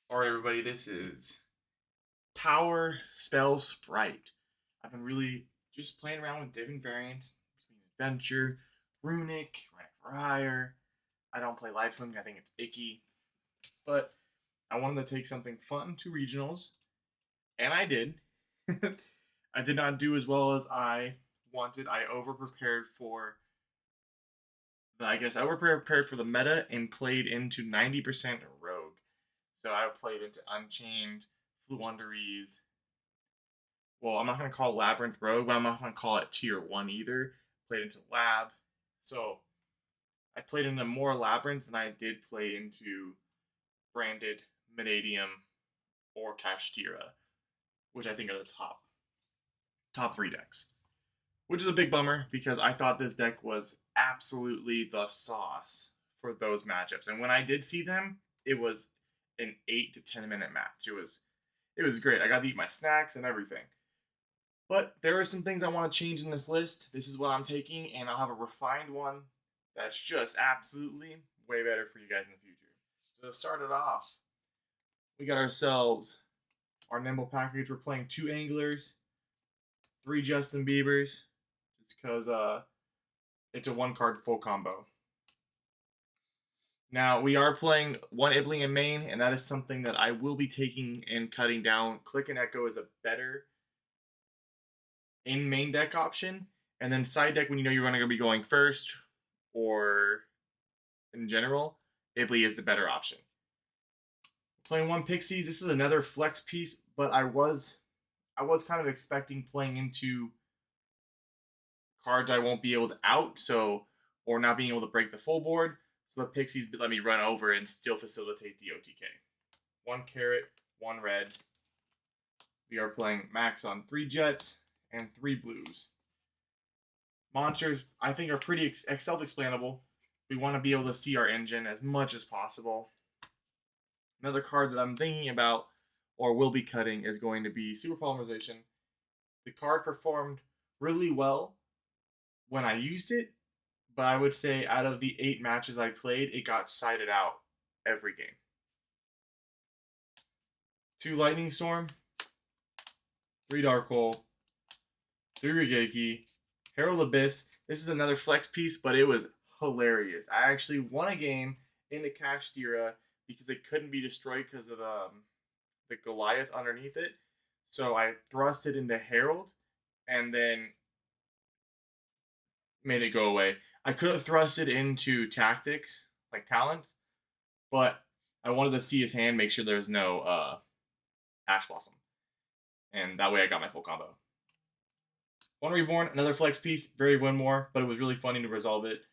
Alright, everybody, this is Power Spell Sprite. I've been really just playing around with different variants between Adventure, Runic, Fire. I don't play Live Swimming, I think it's icky. But I wanted to take something fun to regionals, and I did. I did not do as well as I wanted. I over prepared for I over prepared for the meta and played into 90% Rogue. So I played into Unchained, Fluunderies. Well, I'm not gonna call it Labyrinth Rogue, but I'm not gonna call it Tier 1 either. Played into Lab. So I played into more Labyrinth than I did play into Branded, Vanadium, or Kashtira, which I think are the top three decks. Which is a big bummer because I thought this deck was absolutely the sauce for those matchups. And when I did see them, it was an 8 to 10 minute match. It was great. I got to eat my snacks and everything. But there are some things I want to change in this list. This is what I'm taking, and I'll have a refined one that's just absolutely way better for you guys in the future. So to start it off, we got ourselves our Nimble package. We're playing 2 Anglers, 3 Justin Biebers, just because it's a 1 card full combo. Now, we are playing 1 Ibling in main, and that is something that I will be taking and cutting down. Click and Echo is a better in main deck option, and then side deck when you know you're going to be going first, or in general, Ibly is the better option. Playing 1 Pixies, this is another flex piece, but I was kind of expecting playing into cards I won't be able to out, or not being able to break the full board, so the Pixies let me run over and still facilitate the OTK. 1 carrot, 1 red. We are playing max on 3 Jets and 3 Blues. Monsters, I think, are pretty self-explanable. We want to be able to see our engine as much as possible. Another card that I'm thinking about or will be cutting is going to be Super Polymerization. The card performed really well when I used it, but I would say out of the 8 matches I played, it got sided out every game. 2 Lightning Storm, 3 Dark Hole, 3 Regeki, Herald Abyss. This is another flex piece, but it was hilarious. I actually won a game into Kashtira because it couldn't be destroyed because of the Goliath underneath it. So I thrust it into Herald and then made it go away. I could have thrusted into Tactics, like Talents, but I wanted to see his hand, make sure there's no Ash Blossom. And that way I got my full combo. 1 Reborn, another flex piece, very win more, but it was really funny to resolve it.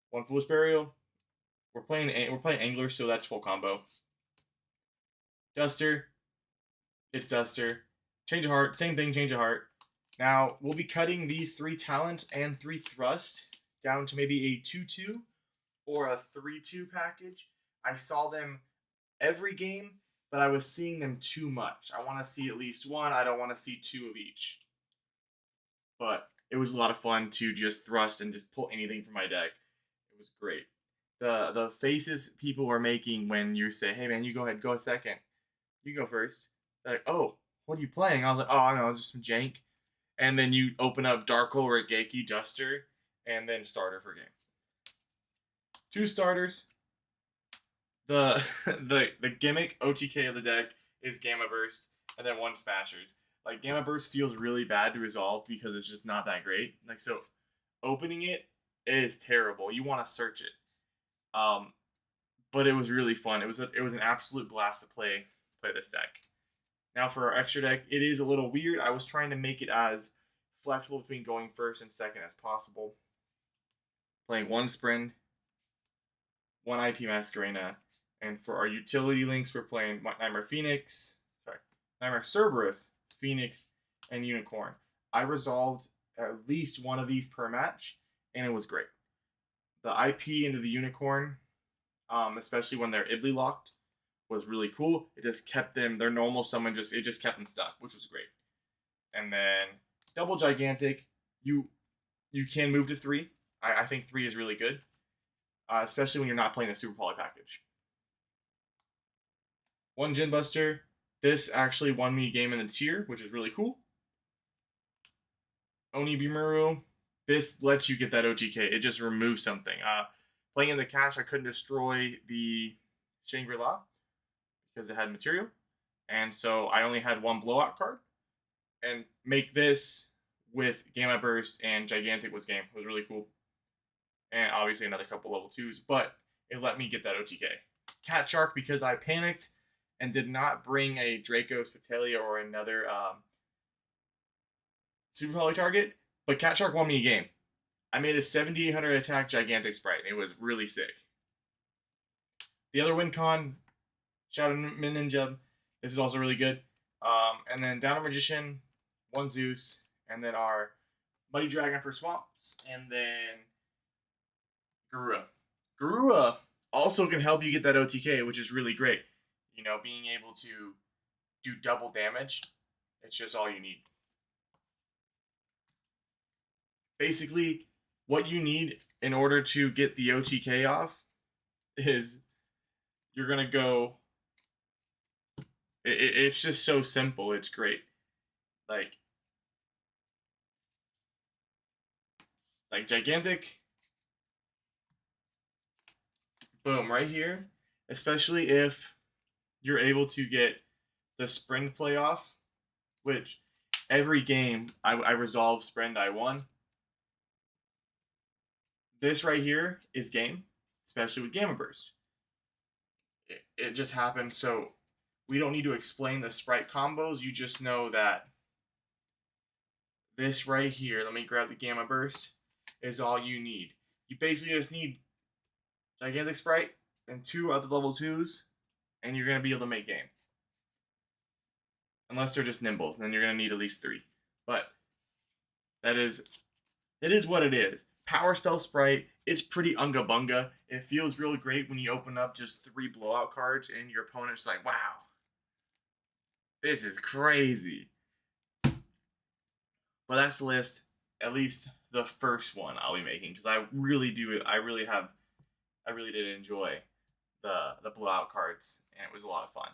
1 Foolish Burial. We're playing Angler, so that's full combo. Duster. It's Duster. Change of Heart, same thing, Change of Heart. Now, we'll be cutting these 3 Talents and 3 Thrust down to maybe a 2-2 or a 3-2 package. I saw them every game, but I was seeing them too much. I want to see at least 1. I don't want to see 2 of each. But it was a lot of fun to just thrust and just pull anything from my deck. It was great. The faces people were making when you say, "Hey man, you go ahead, go second. You go first." They're like, "Oh, what are you playing?" I was like, "Oh, I know, just some jank." And then you open up Darkle, Regeki, Duster, and then starter for game. 2 starters. The the gimmick OTK of the deck is Gamma Burst, and then 1 Smashers. Like, Gamma Burst feels really bad to resolve because it's just not that great. Like, so opening it is terrible. You want to search it. But it was really fun. It was an absolute blast to play this deck. Now for our extra deck, it is a little weird. I was trying to make it as flexible between going first and second as possible. Playing 1 Sprint, 1 IP Masquerena, and for our utility links, we're playing Nightmare Cerberus, Phoenix, and Unicorn. I resolved at least 1 of these per match, and it was great. The IP into the Unicorn, especially when they're Ibly locked, was really cool. It just kept them, their normal summon just kept them stuck, which was great. And then double gigantic, you can move to 3. I think 3 is really good, especially when you're not playing the Super Poly package. 1 Gin Buster. This actually won me a game in the tier, which is really cool. Oni Bimaru. This lets you get that OTK. It just removes something. Playing in the cache, I couldn't destroy the Shangri-La because it had material. And so I only had 1 blowout card. And make this with Gamma Burst and Gigantic was game. It was really cool. And obviously another couple level 2s, but it let me get that OTK. Cat Shark, because I panicked and did not bring a Draco Spitalia or another Super Poly target, but Cat Shark won me a game. I made a 7800 attack Gigantic Spright, and it was really sick. The other win con, Shadow Ninja, this is also really good. And then Downer Magician, 1 Zeus, and then our Muddy Dragon for Swamps, and then Garua. Garua also can help you get that OTK, which is really great. You know, being able to do double damage, it's just all you need. Basically, what you need in order to get the OTK off is you're going to go... It's just so simple. It's great. Like Gigantic. Boom, right here. Especially if you're able to get the Sprint play off, which every game I resolve Sprint, I won. This right here is game, especially with Gamma Burst. It just happens, so we don't need to explain the Spright combos. You just know that this right here, let me grab the Gamma Burst, is all you need. You basically just need Gigantic Spright and 2 other level 2s, and you're going to be able to make game. Unless they're just Nimbles, then you're going to need at least 3. But it is what it is. Power Spell Spright, it's pretty unga bunga. It feels real great when you open up just 3 blowout cards and your opponent's like, wow, this is crazy. But that's the list, at least the first one I'll be making, because I really did enjoy the blowout cards, and it was a lot of fun.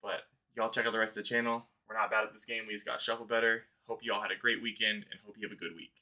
But y'all check out the rest of the channel. We're not bad at this game. We just got to shuffle better. Hope you all had a great weekend, and hope you have a good week.